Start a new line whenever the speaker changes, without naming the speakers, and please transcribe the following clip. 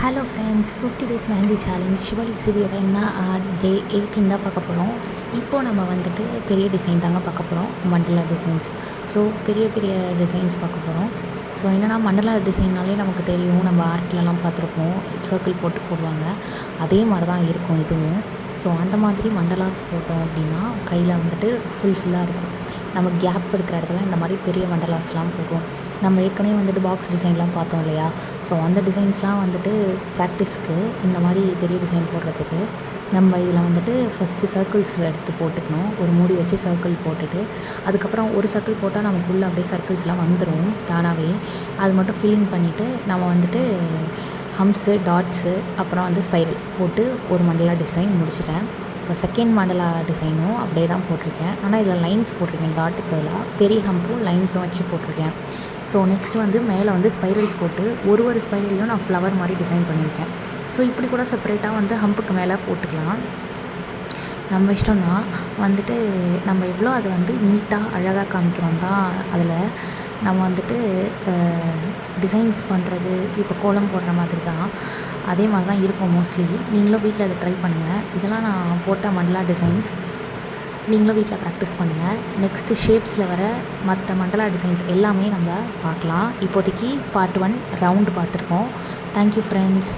Hello friends, 50 days mehndi challenge Shivalik சிபியோட என்ன day 18 தான் பார்க்க போகிறோம். இப்போது நம்ம வந்துட்டு பெரிய டிசைன் தாங்க பார்க்க போகிறோம், மண்டலா டிசைன்ஸ். ஸோ பெரிய பெரிய டிசைன்ஸ் பார்க்க போகிறோம். ஸோ என்னென்னா மண்டலா டிசைன்னாலே நமக்கு தெரியும், நம்ம ஆர்ட்லலாம் பார்த்துருப்போம், சர்க்கிள் போட்டு போடுவாங்க. அதே மாதிரி தான் இருக்கும் இதுவும். ஸோ அந்த மாதிரி மண்டலாஸ் போட்டோம் அப்படின்னா கையில் வந்துட்டு ஃபுல்லாக இருக்கும். நம்ம கேப் இருக்கிற இடத்துல இந்த மாதிரி பெரிய மண்டலாஸ்லாம் போடுவோம். நம்ம ஏற்கனவே வந்துட்டு பாக்ஸ் டிசைன்லாம் பார்த்தோம் இல்லையா? ஸோ அந்த டிசைன்ஸ்லாம் வந்துட்டு ப்ராக்டிஸ்க்கு இந்த மாதிரி பெரிய டிசைன் போடுறதுக்கு நம்ம இதில் வந்துட்டு ஃபஸ்ட்டு சர்க்கிள்ஸ் எடுத்து போட்டுக்கணும். ஒரு மூடி வச்சு சர்க்கிள் போட்டுட்டு அதுக்கப்புறம் ஒரு சர்க்கிள் போட்டால் நமக்குள்ளே அப்படியே சர்க்கிள்ஸ்லாம் வந்துடும் தானாகவே. அது மட்டும் ஃபில்லிங் பண்ணிவிட்டு நம்ம வந்துட்டு ஹம்ஸு, டாட்ஸு, அப்புறம் வந்து ஸ்பைரல் போட்டு ஒரு மண்டலா டிசைன் முடிச்சிட்டேன். இப்போ செகண்ட் மண்டலா டிசைனும் அப்படியே தான் போட்டிருக்கேன். ஆனால் இதில் லைன்ஸ் போட்டிருக்கேன், டாட்டுக்கு பதிலாக பெரிய ஹம்பும் லைன்ஸும் வச்சு போட்டிருக்கேன். ஸோ நெக்ஸ்ட்டு வந்து மேலே வந்து ஸ்பைரல்ஸ் போட்டு ஒரு ஸ்பைரல்லையும் நான் ஃப்ளவர் மாதிரி டிசைன் பண்ணியிருக்கேன். ஸோ இப்படி கூட செப்பரேட்டாக வந்து ஹம்புக்கு மேலே போட்டுக்கலாம், நம்ம இஷ்டம் தான். வந்துட்டு நம்ம எவ்வளோ அதை வந்து நீட்டாக அழகாக காமிக்கிறோம் தான் அதில் நம்ம வந்துட்டு டிசைன்ஸ் பண்ணுறது. இப்போ கோலம் போடுற மாதிரி தான், அதே மாதிரி தான் இருக்கும் மோஸ்ட்லி. நீங்களும் வீட்டில் அதை ட்ரை பண்ணுங்கள். இதெல்லாம் நான் போட்ட மண்டலா டிசைன்ஸ், நீங்களும் வீட்டில் ப்ராக்டிஸ் பண்ணுங்கள். நெக்ஸ்ட்டு ஷேப்ஸில் வர மற்ற மண்டலா டிசைன்ஸ் எல்லாமே நம்ம பார்க்கலாம். இப்போதைக்கு பார்ட் 1 ரவுண்டு பார்த்துருக்கோம். Thank you friends.